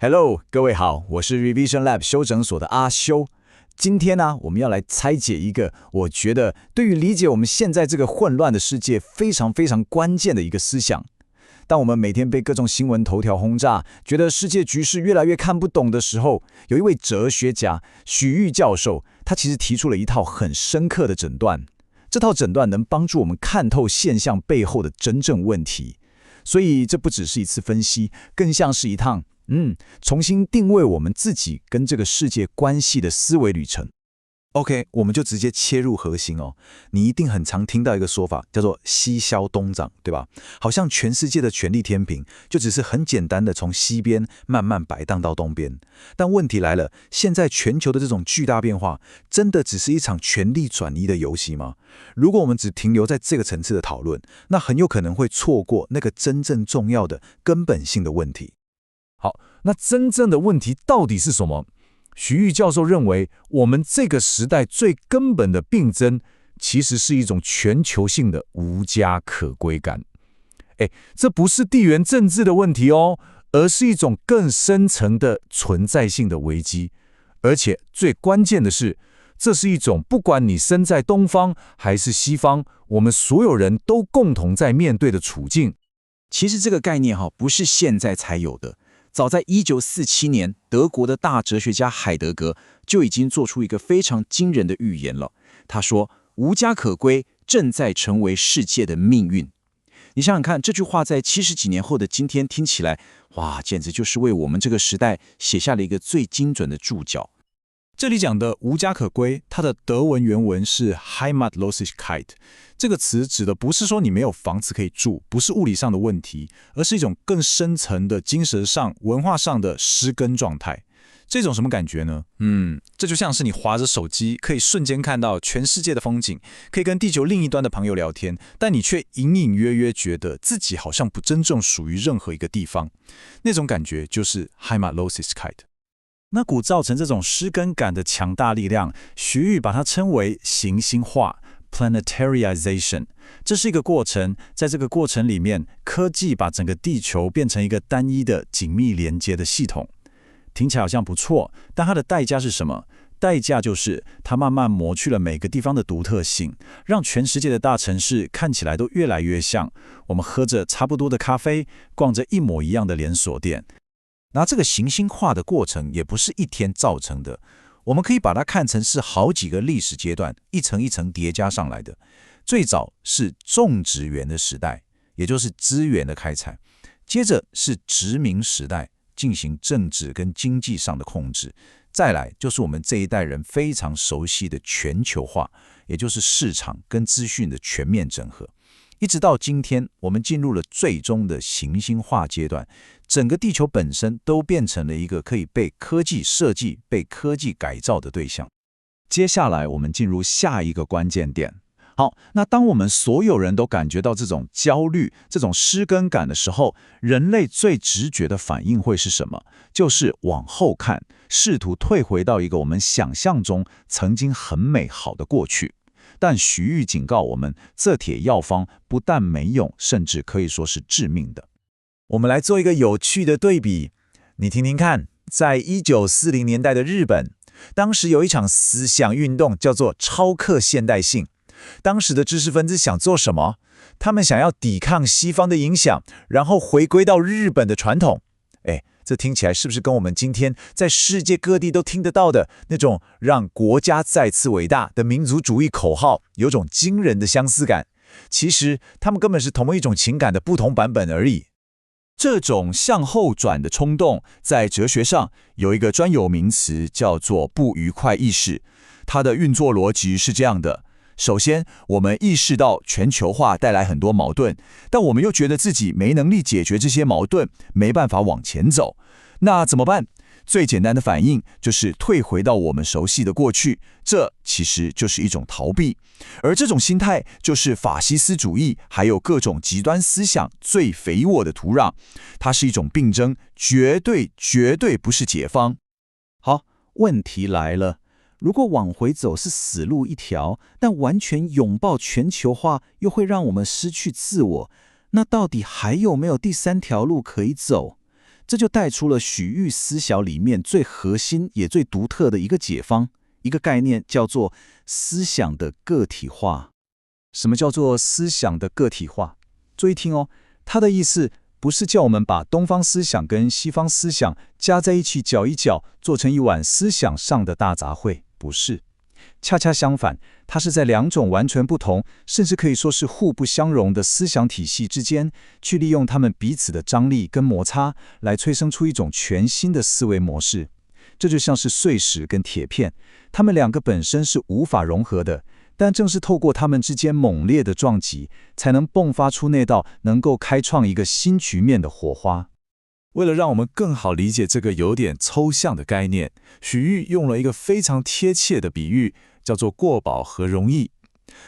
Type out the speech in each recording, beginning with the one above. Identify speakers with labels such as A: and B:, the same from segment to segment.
A: Hello， 各位好，我是 Revision Lab 修整所的阿修。今天呢，我們要來拆解一個我覺得對於理解我們現在這個混亂的世界非常非常關鍵的一個思想。當我們每天被各種新聞頭條轟炸，覺得世界局勢越來越看不懂的時候，有一位哲學家許玉教授，他其實提出了一套很深刻的診斷。這套診斷能幫助我們看透現象背後的真正問題。所以這不只是一次分析，更像是一趟重新定位我們自己跟這個世界關係的思維旅程。
B: OK， 我們就直接切入核心哦。你一定很常聽到一個說法，叫做西消東漲，對吧？好像全世界的權力天平就只是很簡單的從西邊慢慢擺盪到東邊。但問題來了，現在全球的這種巨大變化，真的只是一場權力轉移的遊戲嗎？如果我們只停留在這個層次的討論，那很有可能會錯過那個真正重要的根本性的問題。
C: 好，那真正的問題到底是什麼？許玉教授認為，我們這個時代最根本的病症，其實是一種全球性的無家可歸感。這不是地緣政治的問題哦，而是一種更深層的存在性的危機。而且最關鍵的是，這是一種不管你身在東方還是西方，我們所有人都共同在面對的處境。
A: 其實這個概念不是現在才有的。早在1947年，德國的大哲學家海德格就已經做出一個非常驚人的預言了。他說：“無家可歸正在成為世界的命運。”你想想看，這句話在70幾年後的今天聽起來，哇，簡直就是為我們這個時代寫下了一個最精準的注腳。這裡講的無家可歸，它的德文原文是 Heimatlosigkeit。這個詞指的不是說你沒有房子可以住，不是物理上的問題，而是一種更深層的精神上、文化上的失根狀態。這種什麼感覺呢？這就像是你滑着手機，可以瞬間看到全世界的風景，可以跟地球另一端的朋友聊天，但你卻隱隱約約覺得自己好像不真正屬於任何一個地方。那種感覺就是 Heimatlosigkeit。那股造成這種失根感的強大力量，許玉把它稱為行星化 （planetarization）。這是一個過程，在這個過程裡面，科技把整個地球變成一個單一的、緊密連接的系統。聽起來好像不錯，但它的代價是什麼？代價就是它慢慢磨去了每個地方的獨特性，讓全世界的大城市看起來都越來越像。我們喝着差不多的咖啡，逛着一模一樣的連鎖店。那這個行星化的過程也不是一天造成的，我們可以把它看成是好幾個歷史階段，一層一層疊加上來的。最早是種植園的時代，也就是資源的開採；接着是殖民時代，進行政治跟經濟上的控制；再來就是我們這一代人非常熟悉的全球化，也就是市場跟資訊的全面整合。一直到今天，我們進入了最終的行星化階段，整個地球本身都變成了一個可以被科技設計、被科技改造的對象。接下來，我們進入下一個關鍵點。好，那當我們所有人都感覺到這種焦慮、這種失根感的時候，人類最直覺的反應會是什麼？就是往後看，試圖退回到一個我們想象中曾經很美好的過去。但許玉警告我們，這帖藥方不但沒用，甚至可以說是致命的。我們來做一個有趣的對比，你聽聽看，在1940年代的日本，當時有一場思想運動，叫做超克現代性。當時的知識分子想做什麼？他們想要抵抗西方的影響，然後回歸到日本的傳統。這聽起來是不是跟我們今天在世界各地都聽得到的那種讓國家再次偉大的民族主義口號有種驚人的相似感？其實他們根本是同一種情感的不同版本而已。這種向後轉的衝動，在哲學上有一個專有名詞叫做不愉快意識。它的運作邏輯是這樣的。首先，我們意識到全球化帶來很多矛盾，但我們又覺得自己沒能力解決這些矛盾，沒辦法往前走。那怎麼辦？最簡單的反應就是退回到我們熟悉的過去，這其實就是一種逃避。而這種心態就是法西斯主義還有各種極端思想最肥沃的土壤。它是一種病症，絕對不是解方。好，問題來了。如果往回走是死路一條，但完全擁抱全球化又會讓我們失去自我，那到底還有沒有第三條路可以走？這就帶出了許域思想裡面最核心也最獨特的一個解方，一個概念叫做思想的個體化。什麼叫做思想的個體化？注意聽哦，他的意思不是叫我們把東方思想跟西方思想加在一起攪一攪，做成一碗思想上的大雜烩，不是。恰恰相反，它是在兩種完全不同，甚至可以說是互不相容的思想體系之間，去利用它們彼此的張力跟摩擦，來催生出一種全新的思維模式。這就像是碎石跟鐵片，它們兩個本身是無法融合的，但正是透過它們之間猛烈的撞擊，才能迸發出那道能夠開創一個新局面的火花。
C: 為了讓我們更好理解這個有點抽象的概念，許域用了一個非常貼切的比喻，叫做過饱和溶液。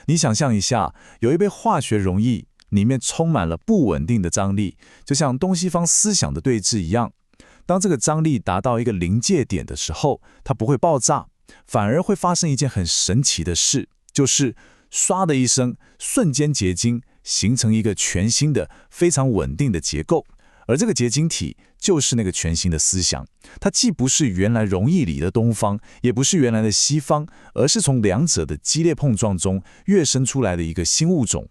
C: 你想象一下，有一杯化學溶液，裡面充滿了不穩定的張力，就像東西方思想的對峙一樣。當這個張力達到一個臨界點的時候，它不會爆炸，反而會發生一件很神奇的事，就是唰的一聲，瞬間結晶，形成一個全新的、非常穩定的結構。而這個結晶體就是那個全新的思想，它既不是原來溶液裡的東方，也不是原來的西方，而是從兩者的激烈碰撞中躍生出來的一個新物種。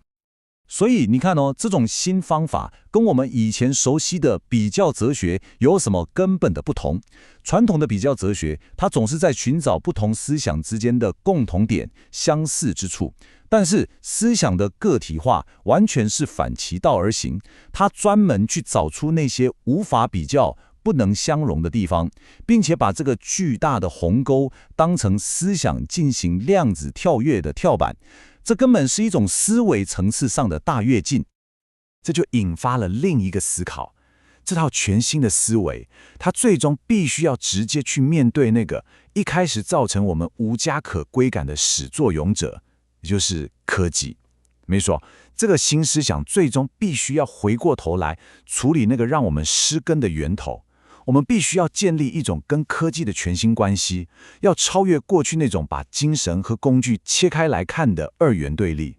A: 所以你看哦，這種新方法跟我們以前熟悉的比較哲學有什麼根本的不同？傳統的比較哲學，它總是在尋找不同思想之間的共同點、相似之處。但是思想的個體化完全是反其道而行，它專門去找出那些無法比較、不能相容的地方，並且把這個巨大的鴻溝當成思想進行量子跳躍的跳板。這根本是一種思維層次上的大躍進，這就引發了另一個思考。這套全新的思維，它最終必須要直接去面對那個一開始造成我們無家可歸感的始作俑者，也就是科技。沒錯，這個新思想最終必須要回過頭來處理那個讓我們失根的源頭。我們必須要建立一種跟科技的全新關係，要超越過去那種把精神和工具切開來看的二元對立。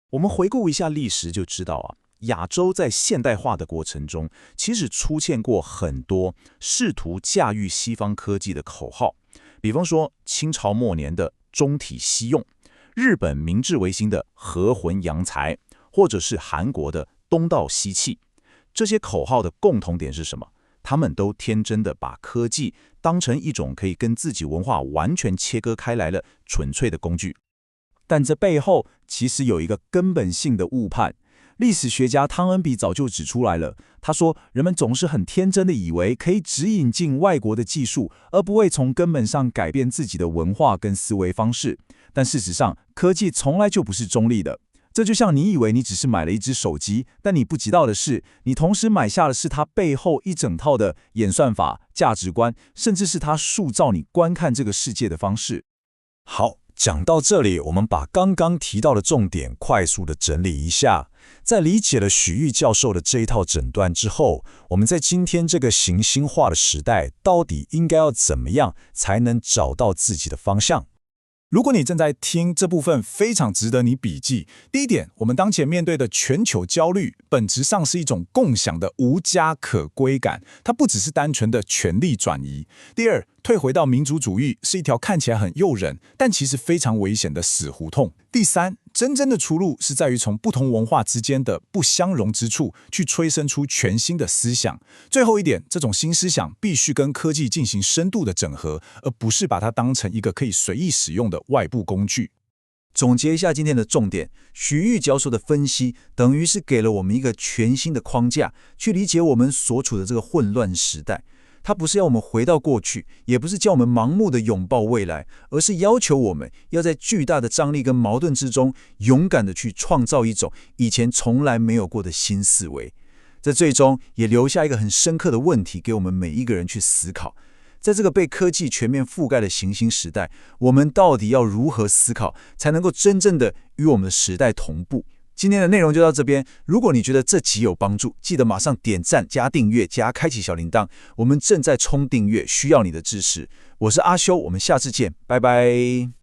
A: 我們回顧一下歷史就知道啊，亞洲在現代化的過程中，其實出現過很多試圖駕馭西方科技的口號，比方說清朝末年的中體西用，日本明治維新的和魂洋財，或者是韓國的東道西氣。這些口號的共同點是什麼？他們都天真的把科技當成一種可以跟自己文化完全切割開來的純粹的工具，但這背後其實有一個根本性的誤判。歷史學家湯恩比早就指出來了，他說人們總是很天真的以為可以只引進外國的技術，而不會從根本上改變自己的文化跟思維方式。但事實上，科技從來就不是中立的。這就像你以為你只是買了一隻手機，但你不知道的是，你同時買下的是它背後一整套的演算法、價值觀，甚至是它塑造你觀看這個世界的方式。
B: 好，講到這裡，我們把剛剛提到的重點快速的整理一下。在理解了許域教授的這一套診斷之後，我們在今天這個行星化的時代，到底應該要怎麼樣才能找到自己的方向？如果你正在聽這部分，非常值得你筆記。第一點，我們當前面對的全球焦慮，本質上是一種共享的無家可歸感，它不只是單純的權力轉移。第二，退回到民族主義是一條看起來很誘人，但其實非常危險的死胡同。第三，真正的出路是在於從不同文化之間的不相容之處，去催生出全新的思想。最後一點，這種新思想必須跟科技進行深度的整合，而不是把它當成一個可以隨意使用的外部工具。
A: 總結一下今天的重點，許域教授的分析等於是給了我們一個全新的框架，去理解我們所處的這個混亂時代。它不是要我們回到過去，也不是叫我們盲目的擁抱未來，而是要求我們要在巨大的張力跟矛盾之中，勇敢的去創造一種以前從來沒有過的新思維。這最終也留下一個很深刻的問題給我們每一個人去思考。在這個被科技全面覆蓋的新興時代，我們到底要如何思考，才能夠真正的與我們的時代同步？今天的內容就到這邊。如果你覺得這集有幫助，記得馬上點讚、加訂閱、加開啟小鈴鐺。我們正在衝訂閱，需要你的支持。我是阿修，我們下次見，拜拜。